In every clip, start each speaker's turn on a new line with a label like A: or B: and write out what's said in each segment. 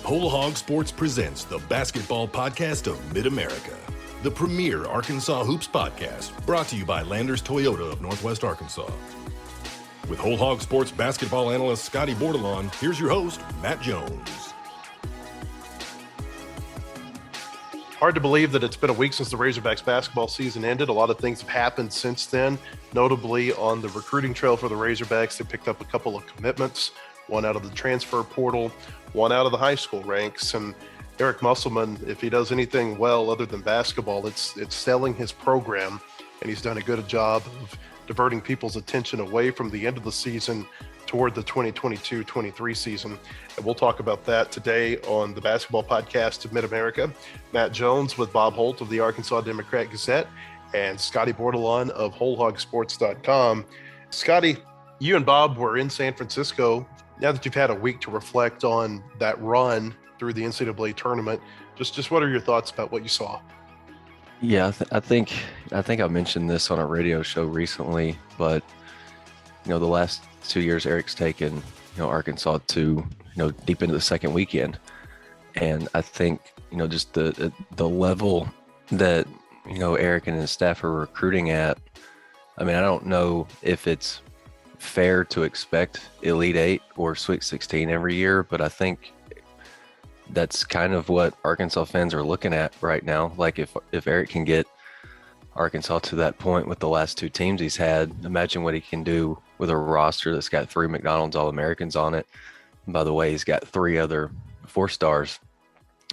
A: Whole Hog Sports presents the basketball podcast of Mid-America, the premier Arkansas Hoops podcast, brought to you by Landers Toyota of Northwest Arkansas. With Whole Hog Sports basketball analyst Scotty Bordelon, here's your host, Matt Jones.
B: Hard to believe that it's been a week since the Razorbacks basketball season ended. A lot of things have happened since then, notably on the recruiting trail for the Razorbacks. They picked up a couple of commitments, one out of the transfer portal, one out of the high school ranks. And Eric Musselman, if he does anything well other than basketball, it's selling his program. And he's done a good job of diverting people's attention away from the end of the season toward the 2022-23 season. And we'll talk about that today on the basketball podcast of Mid-America. Matt Jones with Bob Holt of the Arkansas Democrat-Gazette and Scotty Bordelon of WholeHogSports.com. Scotty, you and Bob were in San Francisco. Now that you've had a week to reflect on that run through the NCAA tournament, just what are your thoughts about what you saw?
C: Yeah, I think I mentioned this on a radio show recently, but the last 2 years Eric's taken Arkansas to deep into the second weekend, and I think just the level that Eric and his staff are recruiting at. I mean, I don't know if it's fair to expect Elite Eight or Sweet 16 every year, but I think that's kind of what Arkansas fans are looking at right now. Like if Eric can get Arkansas to that point with the last two teams he's had, imagine what he can do with a roster that's got 3 McDonald's All-Americans on it. And by the way, he's got 3 other 4-stars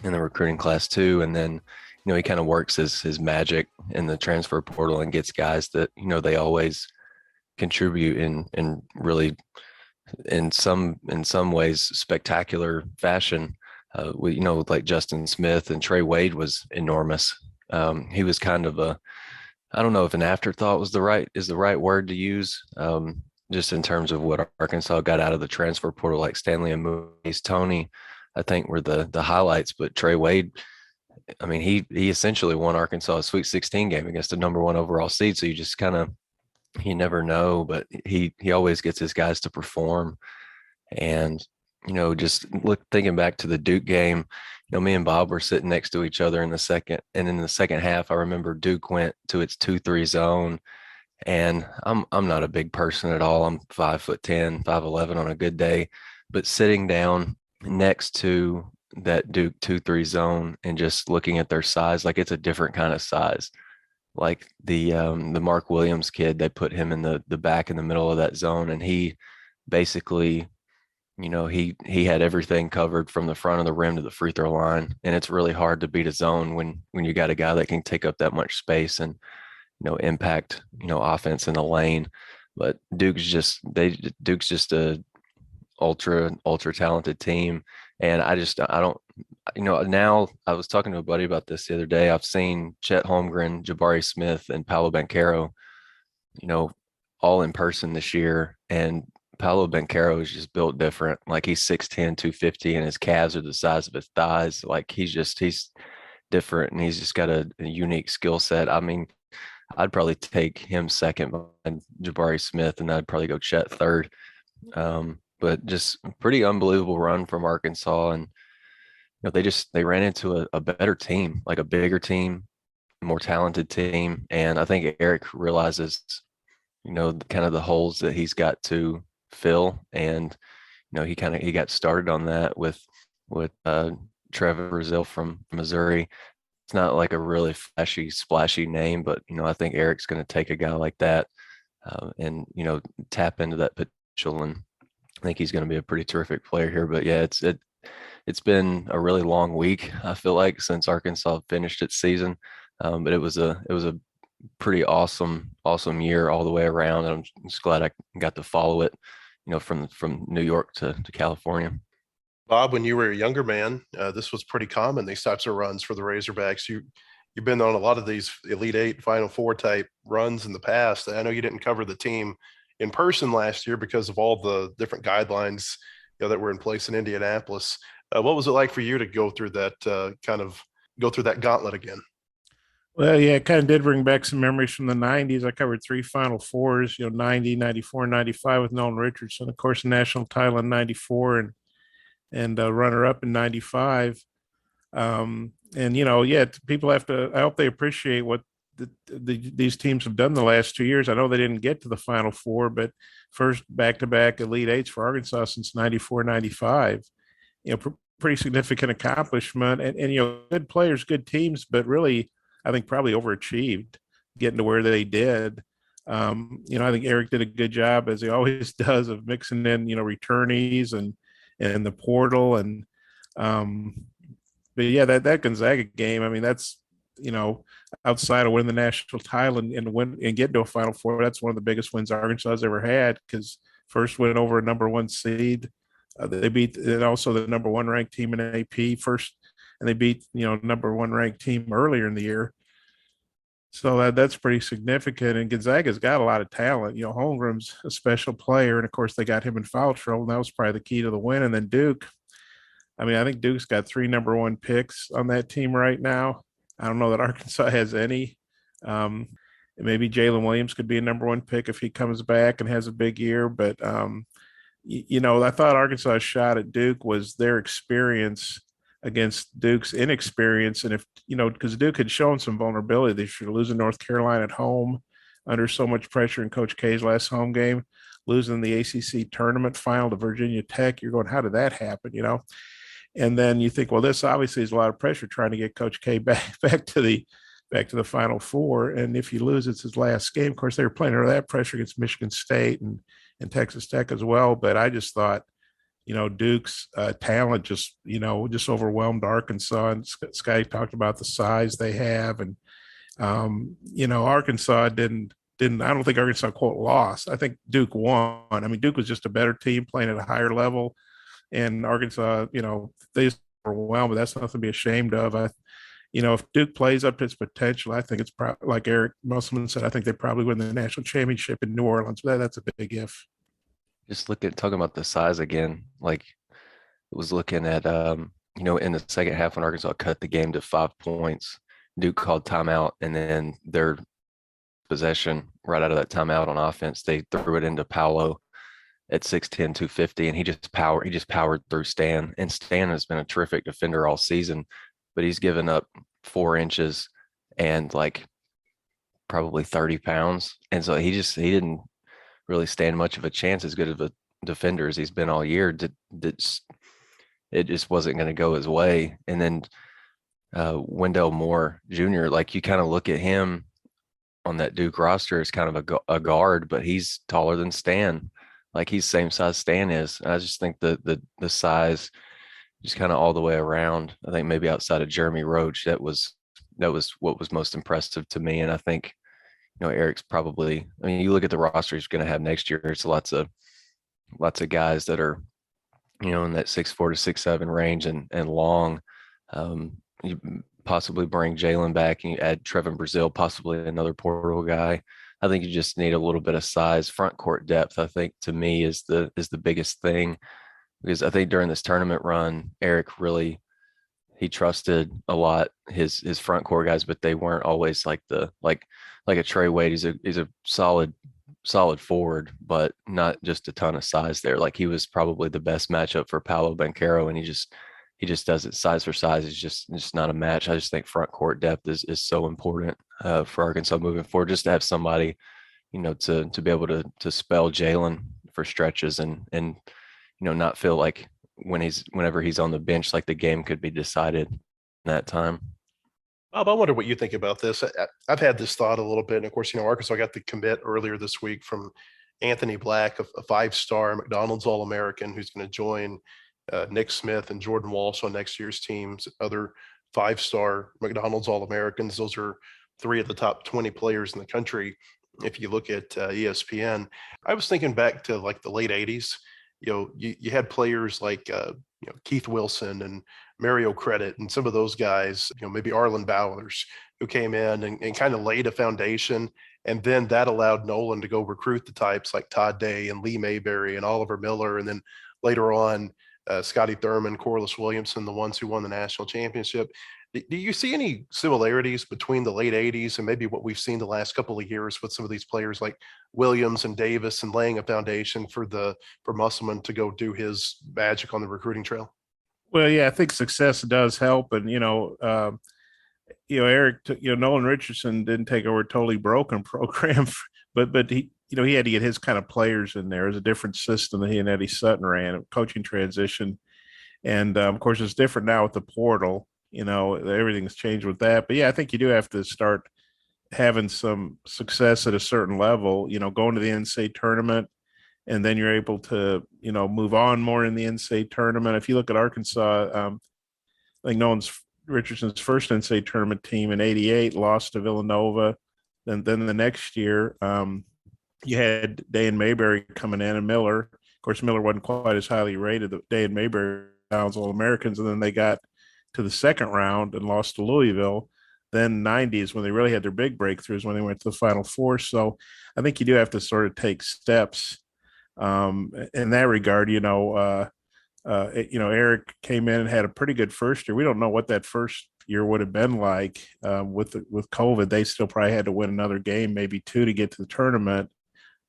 C: in the recruiting class too. And then, he kind of works his magic in the transfer portal and gets guys that, they always contribute in really, in some ways, spectacular fashion. Like Justin Smith and Trey Wade was enormous. He was kind of I don't know if an afterthought is the right word to use, just in terms of what Arkansas got out of the transfer portal. Like Stanley and Moise Tony, I think, were the highlights. But Trey Wade, I mean, he essentially won Arkansas a Sweet 16 game against the number 1 overall seed. So you never know, but he always gets his guys to perform. And just thinking back to the Duke game, me and Bob were sitting next to each other in the second half. I remember Duke went to its 2-3 zone, and I'm not a big person at all. I'm 5'10", 5'11" on a good day, but sitting down next to that Duke 2-3 zone and just looking at their size, like it's a different kind of size. Like the Mark Williams kid, they put him in the back in the middle of that zone, and he basically, he had everything covered from the front of the rim to the free throw line. And it's really hard to beat a zone when you got a guy that can take up that much space and, impact, offense in the lane. But Duke's just a ultra talented team. And I don't, now I was talking to a buddy about this the other day. I've seen Chet Holmgren, Jabari Smith, and Paolo Banchero, all in person this year. And Paolo Banchero is just built different. Like he's 6'10", 250, and his calves are the size of his thighs. Like he's different, and he's just got a unique skill set. I mean, I'd probably take him second behind Jabari Smith, and I'd probably go Chet third. But just a pretty unbelievable run from Arkansas. And, they ran into a better team, like a bigger team, more talented team. And I think Eric realizes, kind of the holes that he's got to fill. And, he got started on that with Trevor Brazile from Missouri. It's not like a really flashy, splashy name, but, I think Eric's going to take a guy like that and, tap into that potential. And I think he's going to be a pretty terrific player here. But yeah, it's been a really long week, I feel like, since Arkansas finished its season. But it was a pretty awesome year all the way around. And I'm just glad I got to follow it, from New York to California.
B: Bob, when you were a younger man, this was pretty common, these types of runs for the Razorbacks. You've been on a lot of these Elite Eight, Final Four type runs in the past. I know you didn't cover the team in person last year because of all the different guidelines that were in place in Indianapolis. What was it like for you to go through that gauntlet again?
D: Well, yeah, it kind of did bring back some memories from the 90s. I covered 3 Final Fours, 90, 94, 95 with Nolan Richardson. Of course, the national title in 94. And and runner up in '95. And people have to. I hope they appreciate what these teams have done the last 2 years. I know they didn't get to the Final Four, but first back-to-back Elite Eights for Arkansas since '94, '95. Pretty significant accomplishment, and good players, good teams, but really, I think probably overachieved getting to where they did. I think Eric did a good job, as he always does, of mixing in returnees and the portal um, but yeah, that Gonzaga game, I mean, that's outside of winning the national title and getting to a Final Four, that's one of the biggest wins Arkansas has ever had, because first win over a number one seed. They beat, and also the number one ranked team in AP first, and they beat number one ranked team earlier in the year. So that's pretty significant. And Gonzaga's got a lot of talent. Holmgren's a special player, and of course they got him in foul trouble, and that was probably the key to the win. And then Duke. I mean, I think Duke's got 3 number one picks on that team right now. I don't know that Arkansas has any. Maybe Jalen Williams could be a number one pick if he comes back and has a big year. But, I thought Arkansas's shot at Duke was their experience against Duke's inexperience. And because Duke had shown some vulnerability this year, losing North Carolina at home under so much pressure in Coach K's last home game, losing the ACC tournament final to Virginia Tech. You're going, how did that happen? And then you think, well, this obviously is a lot of pressure trying to get Coach K back to the Final Four. And if you lose, it's his last game. Of course, they were playing under that pressure against Michigan State and Texas Tech as well. But I just thought, Duke's talent just overwhelmed Arkansas. And Scotty talked about the size they have. And, Arkansas didn't, I don't think Arkansas, quote, lost. I think Duke won. I mean, Duke was just a better team playing at a higher level. And Arkansas, they just overwhelmed, but that's nothing to be ashamed of. If Duke plays up to its potential, I think it's like Eric Musselman said, I think they probably win the national championship in New Orleans. But that's a big if.
C: Just talking about the size again, like it was looking at, in the second half when Arkansas cut the game to 5 points, Duke called timeout, and then their possession right out of that timeout on offense, they threw it into Paolo at 6'10", 250, and he just powered through Stan. And Stan has been a terrific defender all season, but he's given up 4 inches and like probably 30 pounds. And so he didn't really stand much of a chance, as good of a defender as he's been all year. It just wasn't going to go his way. And then Wendell Moore Jr., like you kind of look at him on that Duke roster as kind of a guard, but he's taller than Stan. Like he's same size Stan is. I just think the size just kind of all the way around. I think maybe outside of Jeremy Roach, that was what was most impressive to me. And I think, Eric's probably, I mean, you look at the roster he's going to have next year, it's lots of guys that are, in that 6'4" to 6'7" range and long. You possibly bring Jalen back and you add Trevin Brazile, possibly another portal guy. I think you just need a little bit of size. Front court depth, I think, to me is the biggest thing, because I think during this tournament run, Eric really, he trusted a lot his front court guys, but they weren't always like a Trey Wade. He's a solid forward, but not just a ton of size there. Like he was probably the best matchup for Paolo Banchero, and he just does it size for size. It's just not a match. I just think front court depth is so important for Arkansas moving forward, just to have somebody, to be able to spell Jalen for stretches and not feel like whenever he's on the bench, like the game could be decided in that time.
B: Bob, I wonder what you think about this. I've had this thought a little bit. And of course, Arkansas got the commit earlier this week from Anthony Black, a 5-star McDonald's All-American who's going to join Nick Smith and Jordan Walsh on next year's teams, other 5-star McDonald's All-Americans. Those are 3 of the top 20 players in the country. If you look at ESPN, I was thinking back to like the late 80s. You had players like Keith Wilson and Mario Credit and some of those guys, maybe Arlen Bowers, who came in and kind of laid a foundation. And then that allowed Nolan to go recruit the types like Todd Day and Lee Mayberry and Oliver Miller. And then later on, Scotty Thurman, Corliss Williamson, the ones who won the national championship. Do you see any similarities between the late 80s and maybe what we've seen the last couple of years with some of these players like Williams and Davis and laying a foundation for Musselman to go do his magic on the recruiting trail?
D: Well, yeah, I think success does help, and Eric, Nolan Richardson didn't take over a totally broken program, but he had to get his kind of players in there. It was a different system that he and Eddie Sutton ran, a coaching transition, and of course it's different now with the portal. Everything's changed with that. But yeah, I think you do have to start having some success at a certain level. Going to the NCAA tournament, and then you're able to move on more in the NCAA tournament. If you look at Arkansas, I think Nolan's Richardson's first NCAA tournament team in '88 lost to Villanova. Then the next year, you had Day and Mayberry coming in, and Miller. Of course, Miller wasn't quite as highly rated. Day and Mayberry Downs All Americans, and then they got to the second round and lost to Louisville. Then '90s, when they really had their big breakthroughs, when they went to the Final Four. So I think you do have to sort of take steps in that regard. Eric came in and had a pretty good first year. We don't know what that first year would have been like with COVID. They still probably had to win another game, maybe two, to get to the tournament.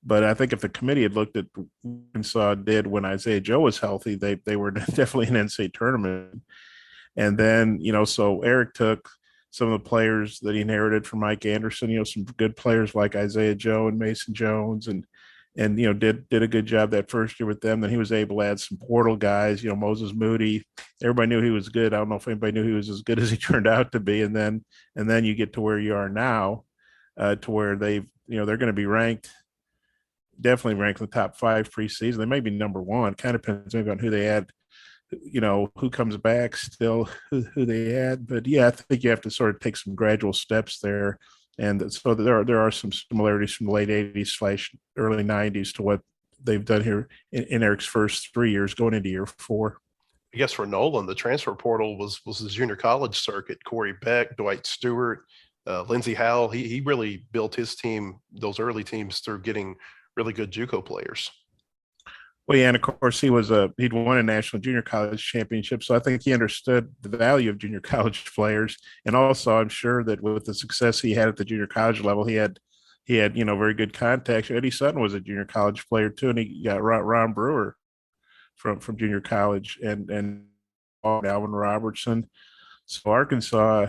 D: But I think if the committee had looked at what Arkansas did when Isaiah Joe was healthy, they were definitely an NCAA tournament. And then, so Eric took some of the players that he inherited from Mike Anderson, some good players like Isaiah Joe and Mason Jones, and did a good job that first year with them. Then he was able to add some portal guys, Moses Moody. Everybody knew he was good. I don't know if anybody knew he was as good as he turned out to be. And then you get to where you are now, to where they're going to be definitely ranked in the top 5 preseason. They may be number 1. Kind of depends maybe on who they add, who comes back still, who they add. But yeah, I think you have to sort of take some gradual steps there. And so there are some similarities from the late '80s / early '90s to what they've done here in Eric's first 3 years, going into year 4.
B: I guess for Nolan, the transfer portal was the junior college circuit. Corey Beck, Dwight Stewart, Lindsey Howell. He really built his team, those early teams, through getting really good JUCO players.
D: Well, yeah, and of course he'd won a national junior college championship, so I think he understood the value of junior college players, and also I'm sure that with the success he had at the junior college level, he had very good contacts. Eddie Sutton was a junior college player too, and he got Ron Brewer from junior college, and Alvin Robertson. So Arkansas,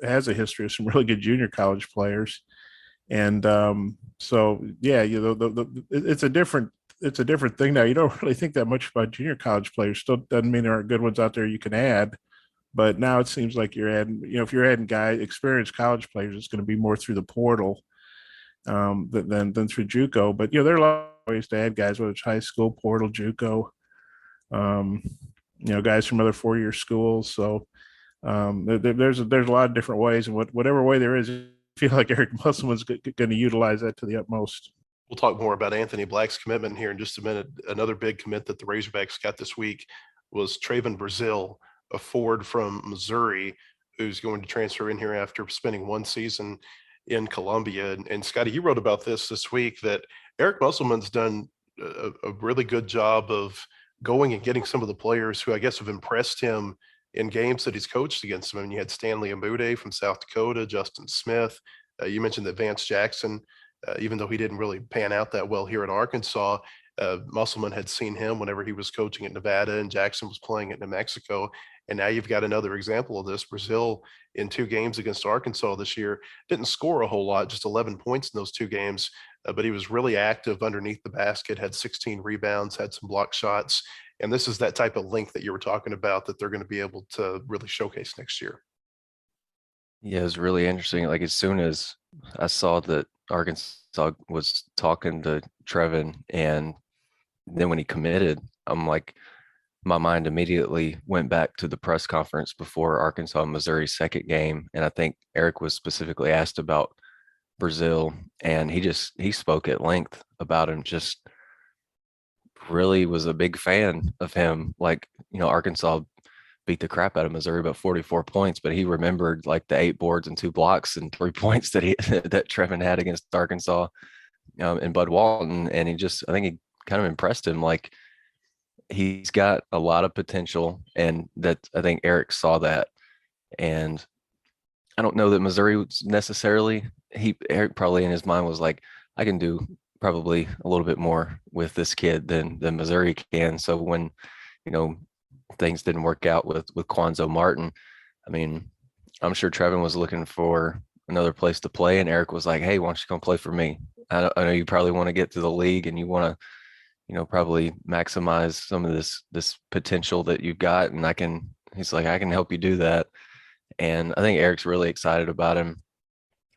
D: has a history of some really good junior college players, and so yeah, it's a different thing now. You don't really think that much about junior college players. Still doesn't mean there aren't good ones out there you can add. But now it seems like you're adding, if you're adding experienced college players, it's going to be more through the portal than through JUCO. But, there are a lot of ways to add guys, whether it's high school, portal, JUCO, guys from other 4-year schools. So there's a lot of different ways. And whatever way there is, I feel like Eric Musselman's going to utilize that to the utmost.
B: We'll talk more about Anthony Black's commitment here in just a minute. Another big commit that the Razorbacks got this week was Trayvon Brazile, a forward from Missouri, who's going to transfer in here after spending 1 season in Columbia. And Scotty, you wrote about this week, that Eric Musselman's done a really good job of going and getting some of the players who I guess have impressed him in games that he's coached against them. I mean, you had Stanley Amude from South Dakota, Justin Smith. You mentioned that Vance Jackson, even though he didn't really pan out that well here in Arkansas, Musselman had seen him whenever he was coaching at Nevada and Jackson was playing at New Mexico. And now you've got another example of this. Brazile, in 2 games against Arkansas this year, didn't score a whole lot, just 11 points in those 2 games, but he was really active underneath the basket, had 16 rebounds, had some block shots. And this is that type of link that you were talking about that they're going to be able to really showcase next year.
C: Yeah, it was really interesting. Like, as soon as I saw that Arkansas was talking to Trevin, and then when he committed, I'm like, my mind immediately went back to the press conference before Arkansas and Missouri's second game. And I think Eric was specifically asked about Brazile, and he spoke at length about him, just really was a big fan of him. Like, Arkansas beat the crap out of Missouri about 44 points, but he remembered like the 8 boards and 2 blocks and 3 points that that Trevin had against Arkansas and Bud Walton. And I think he kind of impressed him. Like, he's got a lot of potential, and that I think Eric saw that. And I don't know that Missouri was necessarily, Eric probably in his mind was like, I can do probably a little bit more with this kid than Missouri can. So when, things didn't work out with Quanzo Martin. I mean, I'm sure Trevin was looking for another place to play, and Eric was like, "Hey, why don't you come play for me? I know you probably want to get to the league, and you want to, probably maximize some of this potential that you've got, and I can." He's like, "I can help you do that," and I think Eric's really excited about him.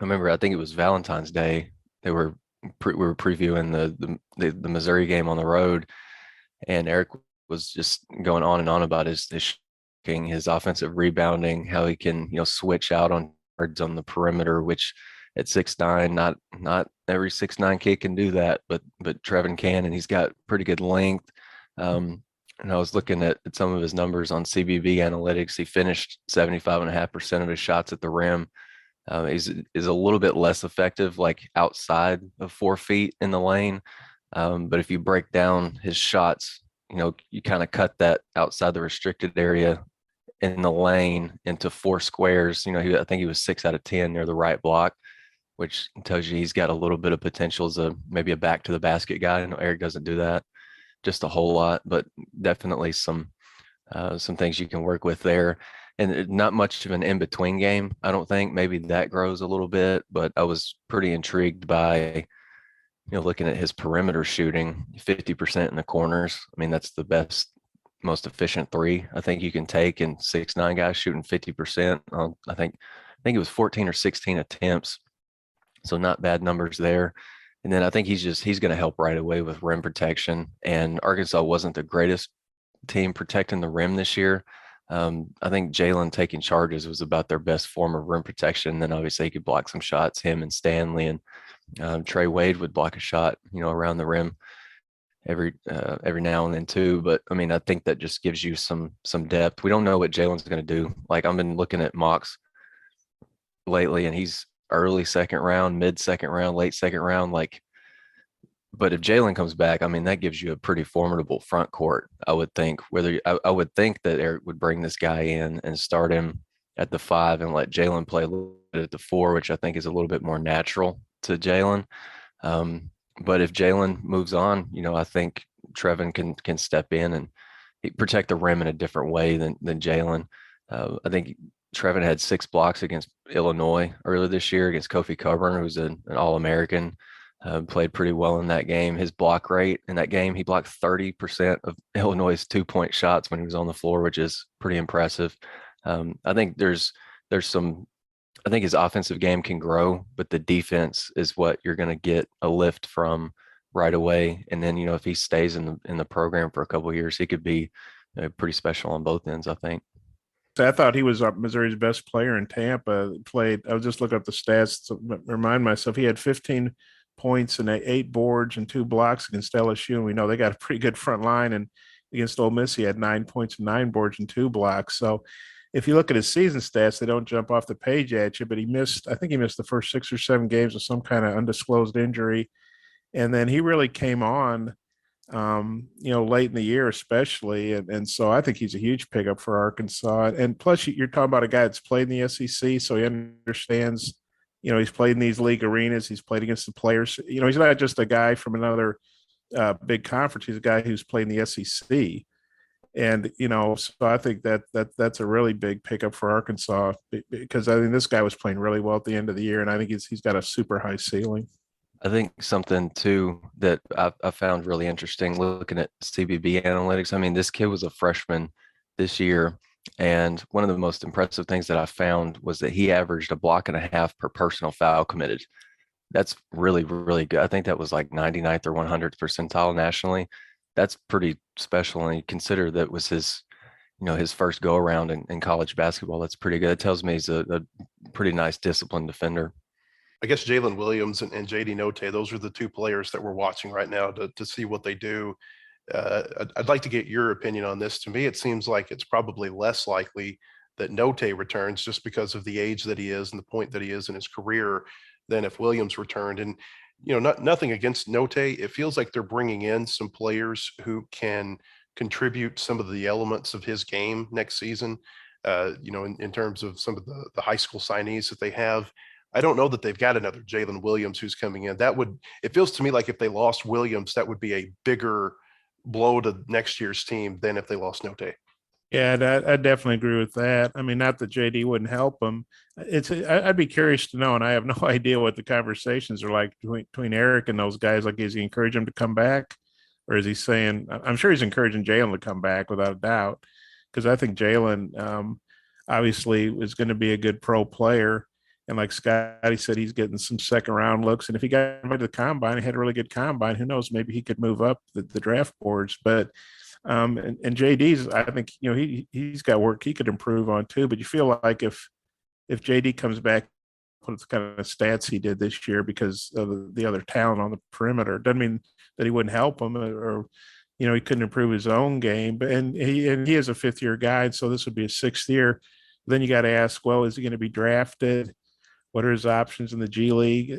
C: I remember, I think it was Valentine's Day. We were previewing the Missouri game on the road, and Eric was just going on and on about his shooting, his offensive rebounding, how he can switch out on guards on the perimeter, which at 6'9", not every 6'9" kid can do that, but Trevin can, and he's got pretty good length. And I was looking at some of his numbers on CBB analytics. He finished 75.5% of his shots at the rim. Is a little bit less effective, like outside of 4 feet in the lane. But if you break down his shots, you kind of cut that outside the restricted area in the lane into 4 squares. I think he was 6 out of 10 near the right block, which tells you he's got a little bit of potential as maybe a back to the basket guy. I know Eric doesn't do that just a whole lot, but definitely some things you can work with there. And not much of an in-between game, I don't think. Maybe that grows a little bit, but I was pretty intrigued by, looking at his perimeter shooting, 50% in the corners. I mean, that's the best, most efficient three I think you can take, and 6'9" guys shooting 50%. I think it was 14 or 16 attempts, so not bad numbers there. And then I think he's going to help right away with rim protection. And Arkansas wasn't the greatest team protecting the rim this year. I think Jalen taking charges was about their best form of rim protection. Then obviously he could block some shots. Him and Stanley and Trey Wade would block a shot, around the rim every now and then too. But I mean, I think that just gives you some depth. We don't know what Jalen's going to do. Like, I've been looking at mocks lately, and he's early second round, mid second round, late second round. Like, but if Jalen comes back, I mean, that gives you a pretty formidable front court, I would think. I would think that Eric would bring this guy in and start him at the 5 and let Jalen play a little bit at the 4, which I think is a little bit more natural to Jalen. But if Jalen moves on, I think Trevin can step in and protect the rim in a different way than Jalen. I think Trevin had 6 blocks against Illinois earlier this year against Kofi Coburn, who's an All-American. Played pretty well in that game. His block rate in that game, he blocked 30% of Illinois' 2-point shots when he was on the floor, which is pretty impressive. I think there's some. I think his offensive game can grow, but the defense is what you're going to get a lift from right away. And then if he stays in the program for a couple of years, he could be pretty special on both ends, I think.
D: I thought he was Missouri's best player in Tampa. I was just looking up the stats to remind myself. He had 15 points and 8 boards and 2 blocks against LSU. And we know they got a pretty good front line. And against Ole Miss, he had 9 points and 9 boards and 2 blocks. So if you look at his season stats, they don't jump off the page at you, but I think he missed the first 6 or 7 games with some kind of undisclosed injury. And then he really came on, late in the year, especially. And so I think he's a huge pickup for Arkansas. And plus you're talking about a guy that's played in the SEC, so he understands, he's played in these league arenas. He's played against the players. He's not just a guy from another big conference. He's a guy who's played in the SEC. And, so I think that's a really big pickup for Arkansas, because I think this guy was playing really well at the end of the year. And I think he's got a super high ceiling.
C: I think something too that I found really interesting looking at CBB analytics. I mean, this kid was a freshman this year, and one of the most impressive things that I found was that he averaged a block and a half per personal foul committed. That's really, really good. I think that was like 99th or 100th percentile nationally. That's pretty special, and you consider that was his first go around in college basketball. That's pretty good. It tells me he's a pretty nice disciplined defender.
B: I guess Jalen Williams and JD Notae, those are the 2 players that we're watching right now to see what they do. I'd like to get your opinion on this. To me, it seems like it's probably less likely that Notae returns just because of the age that he is and the point that he is in his career than if Williams returned. And, nothing against Notae. It feels like they're bringing in some players who can contribute some of the elements of his game next season, in terms of some of the high school signees that they have. I don't know that they've got another Jalen Williams who's coming in. It feels to me like if they lost Williams, that would be a bigger blow to next year's team than if they lost Notae.
D: Yeah, I definitely agree with that. I mean, not that JD wouldn't help him. I'd be curious to know, and I have no idea what the conversations are like between Eric and those guys. Like, is he encouraging him to come back, or is he saying? I'm sure he's encouraging Jalen to come back without a doubt, because I think Jalen obviously is going to be a good pro player. And like Scotty said, he's getting some second round looks. And if he got invited to the combine, he had a really good combine. Who knows? Maybe he could move up the draft boards. But and JD's, I think, he's got work he could improve on too. But you feel like if JD comes back, put the kind of stats he did this year because of the other talent on the perimeter, doesn't mean that he wouldn't help him, or he couldn't improve his own game. But and he is a fifth year guy, so this would be a sixth year. Then you got to ask, well, is he going to be drafted? What are his options in the G League?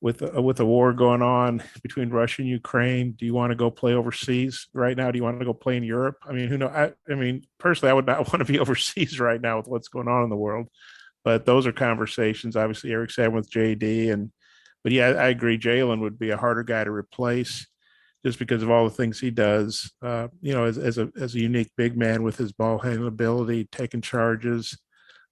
D: With a war going on between Russia and Ukraine, do you want to go play overseas right now? Do you want to go play in Europe? I mean, who knows? I mean, personally, I would not want to be overseas right now with what's going on in the world. But those are conversations. Obviously, Eric's having with JD, but yeah, I agree. Jalen would be a harder guy to replace just because of all the things he does. As a unique big man with his ball handling ability, taking charges.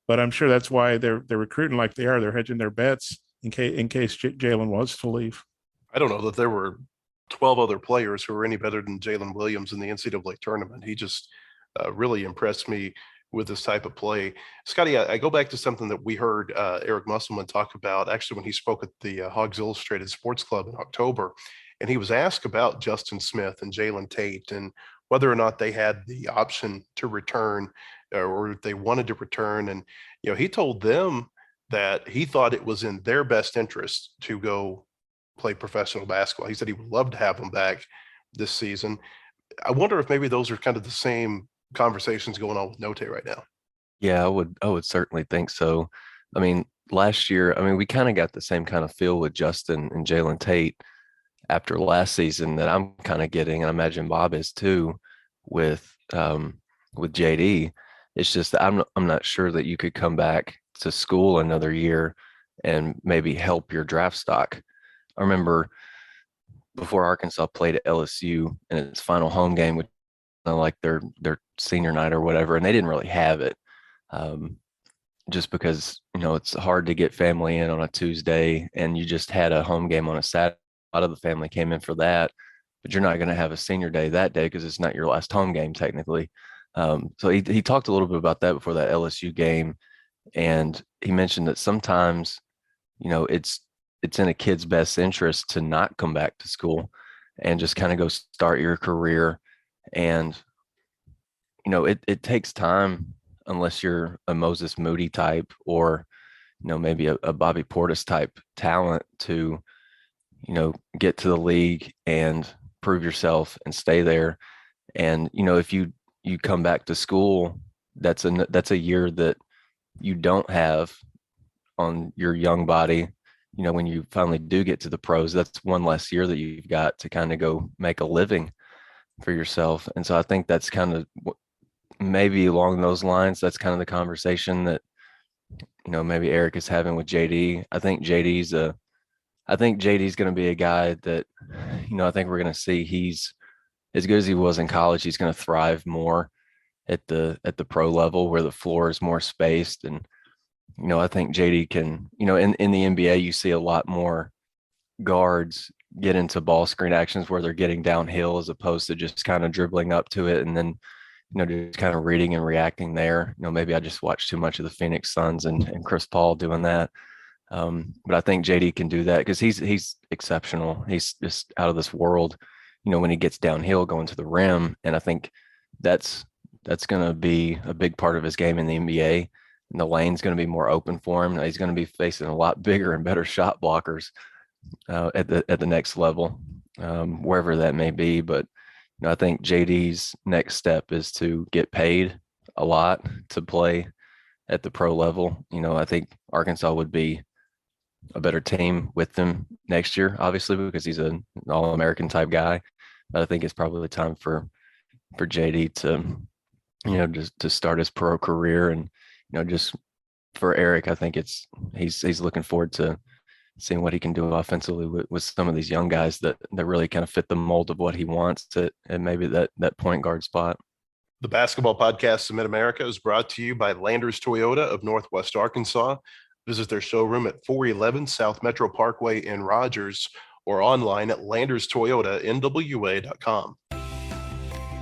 D: But I'm sure that's why they're recruiting like they are. They're hedging their bets in case Jalen was to leave.
B: I don't know that there were 12 other players who were any better than Jalen Williams in the NCAA tournament. He just really impressed me with this type of play. Scotty, I go back to something that we heard Eric Musselman talk about actually when he spoke at the Hogs Illustrated Sports Club in October. And he was asked about Justin Smith and Jalen Tate and whether or not they had the option to return or if they wanted to return. And, he told them that he thought it was in their best interest to go play professional basketball. He said he would love to have them back this season. I wonder if maybe those are kind of the same conversations going on with Note right now.
C: Yeah, I would certainly think so. I mean, last year, we kind of got the same kind of feel with Justin and Jalen Tate after last season that I'm kind of getting, and I imagine Bob is too, with JD. It's just that I'm not sure that you could come back to school another year and maybe help your draft stock. I remember before Arkansas played at LSU in its final home game, with like their senior night or whatever, and they didn't really have it, just because it's hard to get family in on a Tuesday, and you just had a home game on a Saturday. A lot of the family came in for that, but you're not going to have a senior day that day because it's not your last home game technically. So he talked a little bit about that before that LSU game, and he mentioned that sometimes it's in a kid's best interest to not come back to school and just kind of go start your career. And it takes time, unless you're a Moses Moody type or maybe a Bobby Portis type talent, to get to the league and prove yourself and stay there. And if you come back to school, that's a year that you don't have on your young body. When you finally do get to the pros, that's one less year that you've got to kind of go make a living for yourself. And so I think that's kind of maybe along those lines, that's kind of the conversation that maybe Eric is having with JD. I think JD's going to be a guy that I think we're going to see he's as good as he was in college. He's going to thrive more at the pro level where the floor is more spaced. And I think JD can, in the NBA, you see a lot more guards get into ball screen actions where they're getting downhill as opposed to just kind of dribbling up to it and then, just kind of reading and reacting there. Maybe I just watched too much of the Phoenix Suns and Chris Paul doing that. But I think JD can do that because he's exceptional. He's just out of this world, when he gets downhill going to the rim. And I think that's going to be a big part of his game in the NBA. And the lane's going to be more open for him. He's going to be facing a lot bigger and better shot blockers at the next level, wherever that may be. But I think JD's next step is to get paid a lot to play at the pro level. I think Arkansas would be a better team with him next year, obviously, because he's an All-American type guy. But I think it's probably time for JD to, just to start his pro career. And, just for Eric, I think he's looking forward to seeing what he can do offensively with some of these young guys that really kind of fit the mold of what he wants to, and maybe that point guard spot.
B: The Basketball Podcast of Mid-America is brought to you by Landers Toyota of Northwest Arkansas. Visit their showroom at 411 South Metro Parkway in Rogers or online at landerstoyotanwa.com.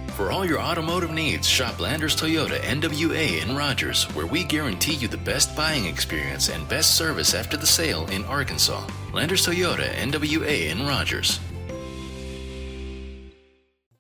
E: For all your automotive needs, shop Landers Toyota NWA in Rogers, where we guarantee you the best buying experience and best service after the sale in Arkansas. Landers Toyota NWA in Rogers.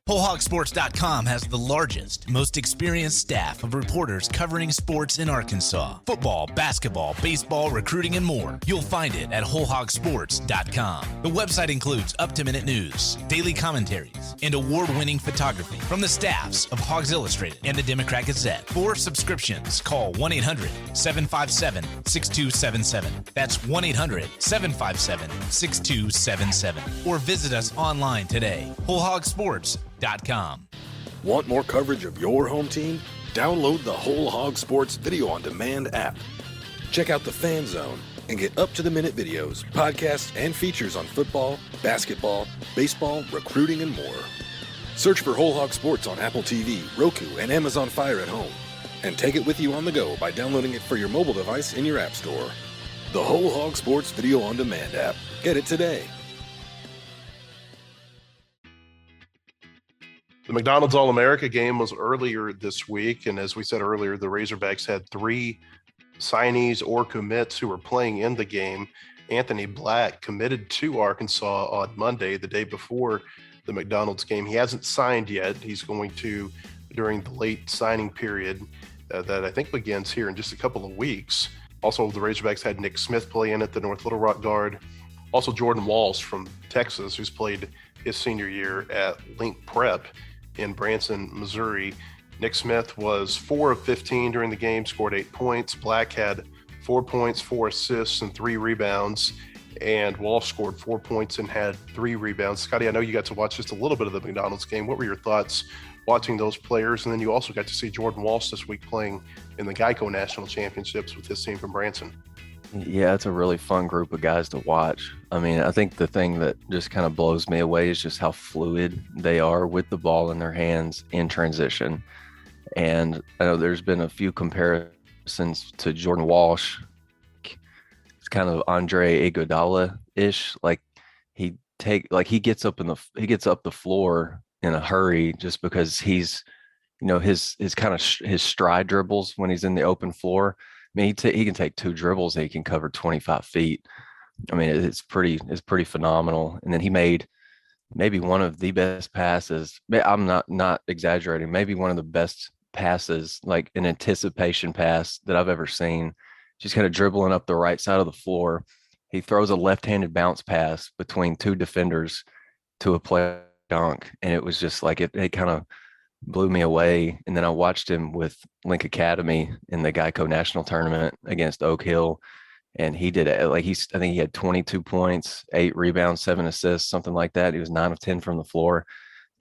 F: WholeHogSports.com has the largest, most experienced staff of reporters covering sports in Arkansas. Football, basketball, baseball, recruiting, and more. You'll find it at WholeHogSports.com. The website includes up-to-minute news, daily commentaries, and award-winning photography from the staffs of Hogs Illustrated and the Democrat Gazette. For subscriptions, call 1-800-757-6277. That's 1-800-757-6277. Or visit us online today. WholeHogSports.com.
G: Want more coverage of your home team? Download the Whole Hog Sports Video on Demand app. Check out the Fan Zone and get up-to-the-minute videos, podcasts, and features on football, basketball, baseball, recruiting, and more. Search for Whole Hog Sports on Apple TV, Roku, and Amazon Fire at home. And take it with you on the go by downloading it for your mobile device in your app store. The Whole Hog Sports Video on Demand app. Get it today.
B: The McDonald's All-America game was earlier this week, and as we said earlier, the Razorbacks had 3 signees or commits who were playing in the game. Anthony Black committed to Arkansas on Monday, the day before the McDonald's game. He hasn't signed yet. He's going to during the late signing period that I think begins here in just a couple of weeks. Also, the Razorbacks had Nick Smith play in at the North Little Rock guard. Also, Jordan Walsh from Texas, who's played his senior year at Link Prep in Branson, Missouri. Nick Smith was 4 of 15 during the game, scored 8 points. Black had 4 points, 4 assists, and 3 rebounds. And Walsh scored 4 points and had 3 rebounds. Scotty, I know you got to watch just a little bit of the McDonald's game. What were your thoughts watching those players? And then you also got to see Jordan Walsh this week playing in the Geico National Championships with his team from Branson.
C: Yeah, it's a really fun group of guys to watch. I mean, I think the thing that just kind of blows me away is just how fluid they are with the ball in their hands in transition. And I know there's been a few comparisons to Jordan Walsh. It's kind of Andre Iguodala-ish. Like he gets up the floor in a hurry just because he's, his kind of his stride dribbles when he's in the open floor. I mean, he can take 2 dribbles and he can cover 25 feet. I mean, it's pretty phenomenal. And then he made maybe one of the best passes. I'm not exaggerating. Maybe one of the best passes, like an anticipation pass that I've ever seen. Just kind of dribbling up the right side of the floor. He throws a left-handed bounce pass between 2 defenders to a play dunk, and it was just like it kind of blew me away. And then I watched him with Link Academy in the Geico National Tournament against Oak Hill, and he did it. Like I think he had 22 points, 8 rebounds, 7 assists, something like that. He was 9 of 10 from the floor,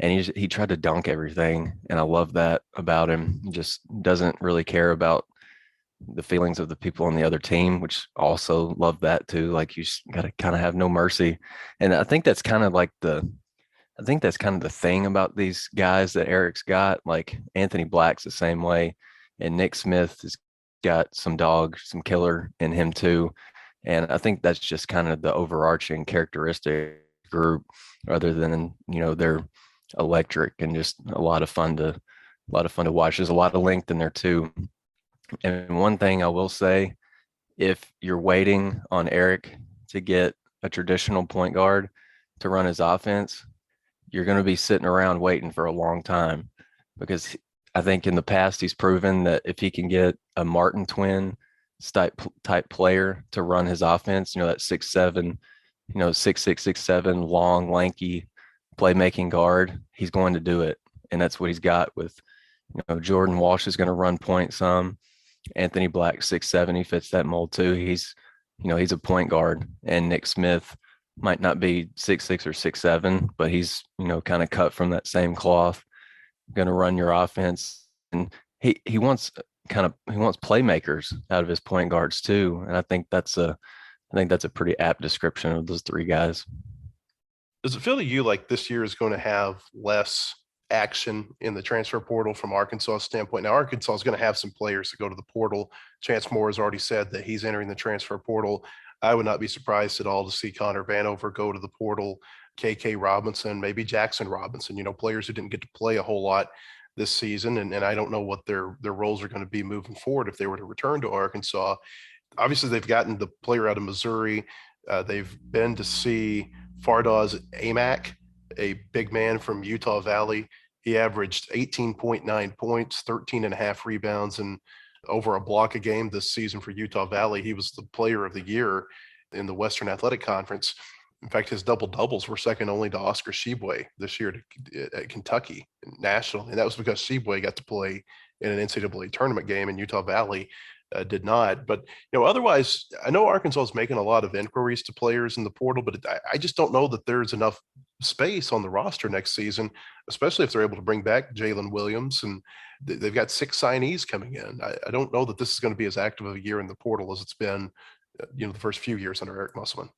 C: and he tried to dunk everything. And I love that about him. He just doesn't really care about the feelings of the people on the other team, which also love that too. Like you just got to kind of have no mercy. And I think that's kind of the thing about these guys that Eric's got. Like Anthony Black's the same way, and Nick Smith has got some killer in him too. And I think that's just kind of the overarching characteristic group, rather than, they're electric and just a lot of fun to watch. There's a lot of length in there too. And one thing I will say, if you're waiting on Eric to get a traditional point guard to run his offense, you're going to be sitting around waiting for a long time, because I think in the past he's proven that if he can get a Martin twin type player to run his offense, that 6'7", 6'6", long, lanky playmaking guard, he's going to do it. And that's what he's got with, Jordan Walsh is going to run point some. Anthony Black, 6'7", he fits that mold too. He's a point guard. And Nick Smith might not be 6'6" or 6'7", but he's, kind of cut from that same cloth, going to run your offense. And he wants playmakers out of his point guards too. And I think that's a pretty apt description of those 3 guys.
B: Does it feel to you like this year is going to have less action in the transfer portal from Arkansas standpoint. Now, Arkansas is going to have some players that go to the portal. Chance Moore has already said that he's entering the transfer portal. I would not be surprised at all to see Connor Vanover go to the portal, KK Robinson, maybe Jackson Robinson, players who didn't get to play a whole lot this season. And I don't know what their roles are going to be moving forward if they were to return to Arkansas. Obviously, they've gotten the player out of Missouri. They've been to see Fardaws Aimaq, a big man from Utah Valley. He averaged 18.9 points, 13.5 rebounds, and over a block a game this season for Utah Valley. He was the player of the year in the Western Athletic Conference. In fact, his double-doubles were second only to Oscar Tshiebwe this year at Kentucky nationally. And that was because Tshiebwe got to play in an NCAA tournament game and Utah Valley did not. But, otherwise, I know Arkansas is making a lot of inquiries to players in the portal, but I just don't know that there's enough space on the roster next season, especially if they're able to bring back Jalen Williams. And they've got 6 signees coming in. I don't know that this is going to be as active of a year in the portal as it's been, the first few years under Eric Musselman.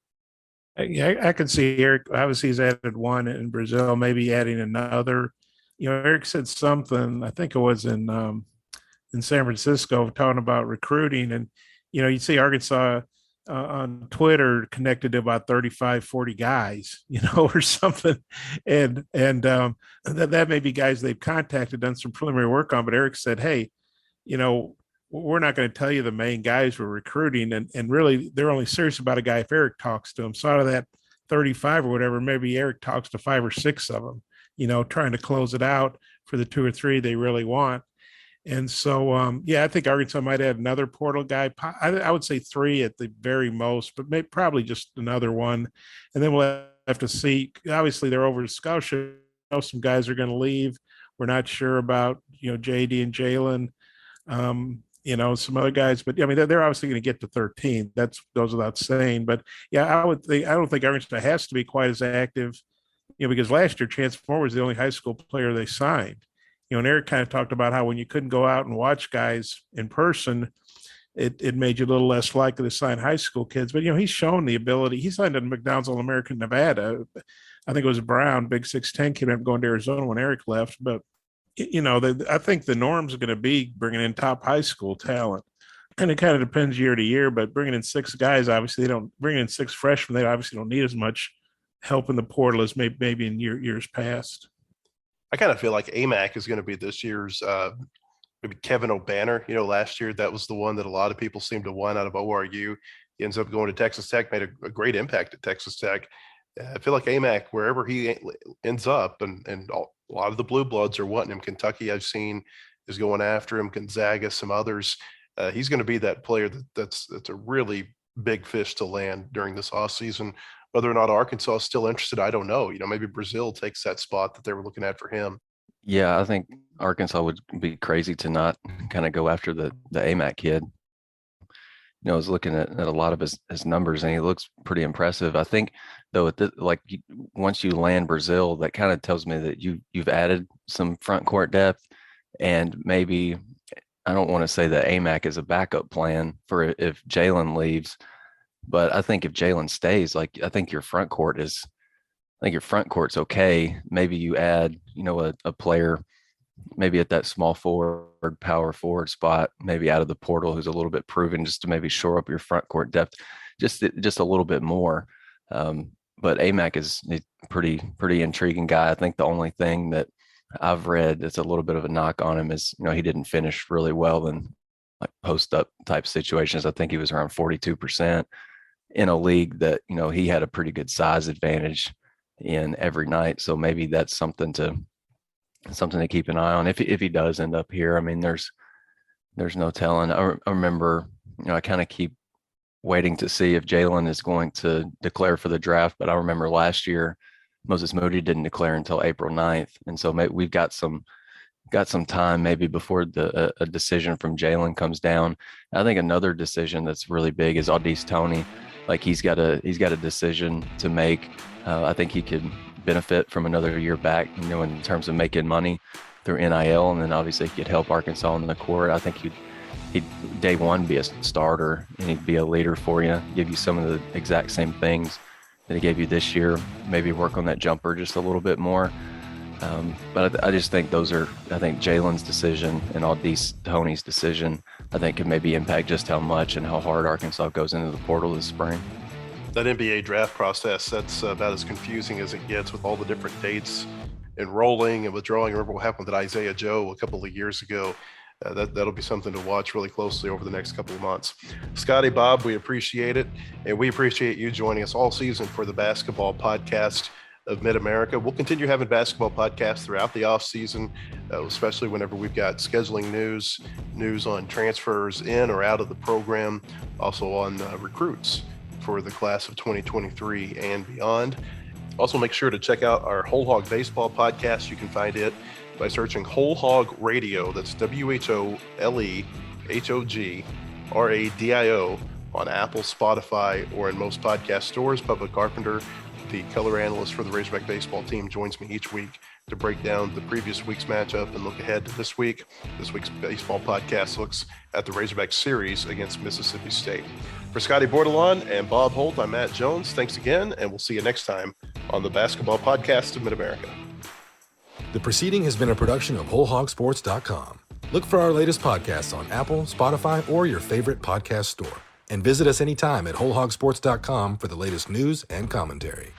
D: Yeah, I can see Eric. Obviously, he's added one in Brazil, maybe adding another. Eric said something, I think it was in San Francisco, talking about recruiting. And, you see Arkansas on Twitter connected to about 35, 40 guys, or something. And that may be guys they've contacted, done some preliminary work on. But Eric said, hey, we're not going to tell you the main guys we're recruiting. And really, they're only serious about a guy if Eric talks to them. So out of that 35 or whatever, maybe Eric talks to 5 or 6 of them, trying to close it out for the 2 or 3 they really want. And so, I think Arkansas might add another portal guy. I would say 3 at the very most, but probably just another one. And then we'll have to see. Obviously, they're over scholarship. Some guys are going to leave. We're not sure about, JD and Jalen. Some other guys, but they're obviously going to get to 13. That goes without saying. But I don't think Arkansas has to be quite as active, because last year Chance Moore was the only high school player they signed. And Eric kind of talked about how when you couldn't go out and watch guys in person, it made you a little less likely to sign high school kids. But he's shown the ability. He signed at McDonald's All-American Nevada. I think it was Brown, big 6'10", came up going to Arizona when Eric left, but. I think the norm's going to be bringing in top high school talent. And it kind of depends year to year, but bringing in 6 guys, obviously they don't bring in 6 freshmen. They obviously don't need as much help in the portal as maybe in years past.
B: I kind of feel like Aimaq is going to be this year's maybe Kevin O'Banner. Last year that was the one that a lot of people seemed to want out of ORU. He ends up going to Texas Tech, made a great impact at Texas Tech. I feel like Aimaq, wherever he ends up, and a lot of the blue bloods are wanting him. Kentucky, I've seen, is going after him. Gonzaga, some others. He's going to be that player that's a really big fish to land during this offseason. Whether or not Arkansas is still interested, I don't know. Maybe Brazil takes that spot that they were looking at for him.
C: Yeah, I think Arkansas would be crazy to not kind of go after the Aimaq kid. I was looking at a lot of his numbers, and he looks pretty impressive. I think, though, once you land Brazil, that kind of tells me that you've added some front court depth, and maybe I don't want to say that Aimaq is a backup plan for if Jalen leaves, but I think if Jalen stays, I think your front court's okay. Maybe you add, a player maybe at that small forward, power forward spot, maybe out of the portal, who's a little bit proven, just to maybe shore up your front court depth just a little bit more. But Aimaq is a pretty intriguing guy. I think the only thing that I've read that's a little bit of a knock on him is, he didn't finish really well in post up type situations. I think he was around 42% in a league that, he had a pretty good size advantage in every night. So maybe that's something to keep an eye on if he does end up here. I mean, there's no telling. I remember, I kind of keep waiting to see if Jalen is going to declare for the draft, but I remember last year Moses Moody didn't declare until April 9th, and so maybe we've got some time maybe before a decision from Jalen comes down. I think another decision that's really big is Au'Diese Toney. He's got a decision to make. I think he could benefit from another year back, in terms of making money through NIL, and then obviously he could help Arkansas in the court. I think he'd day one be a starter, and he'd be a leader for you, give you some of the exact same things that he gave you this year, maybe work on that jumper just a little bit more. But I just think I think Jalen's decision and Aldis Toney's decision, I think could maybe impact just how much and how hard Arkansas goes into the portal this spring.
B: That NBA draft process, that's about as confusing as it gets with all the different dates enrolling and withdrawing. Remember what happened with Isaiah Joe a couple of years ago. That'll be something to watch really closely over the next couple of months. Scotty, Bob, we appreciate it. And we appreciate you joining us all season for the Basketball Podcast of Mid-America. We'll continue having basketball podcasts throughout the off season, especially whenever we've got scheduling news on transfers in or out of the program, also on recruits for the class of 2023 and beyond. Also, make sure to check out our Whole Hog Baseball podcast. You can find it by searching Whole Hog Radio. That's WHOLEHOGRADIO on Apple, Spotify, or in most podcast stores. Bubba Carpenter, the color analyst for the Razorback baseball team, joins me each week to break down the previous week's matchup and look ahead to this week. This week's baseball podcast looks at the Razorback series against Mississippi State. For Scotty Bordelon and Bob Holt, I'm Matt Jones. Thanks again, and we'll see you next time on the Basketball Podcast of Mid-America.
G: The proceeding has been a production of WholeHogSports.com. Look for our latest podcasts on Apple, Spotify, or your favorite podcast store. And visit us anytime at WholeHogSports.com for the latest news and commentary.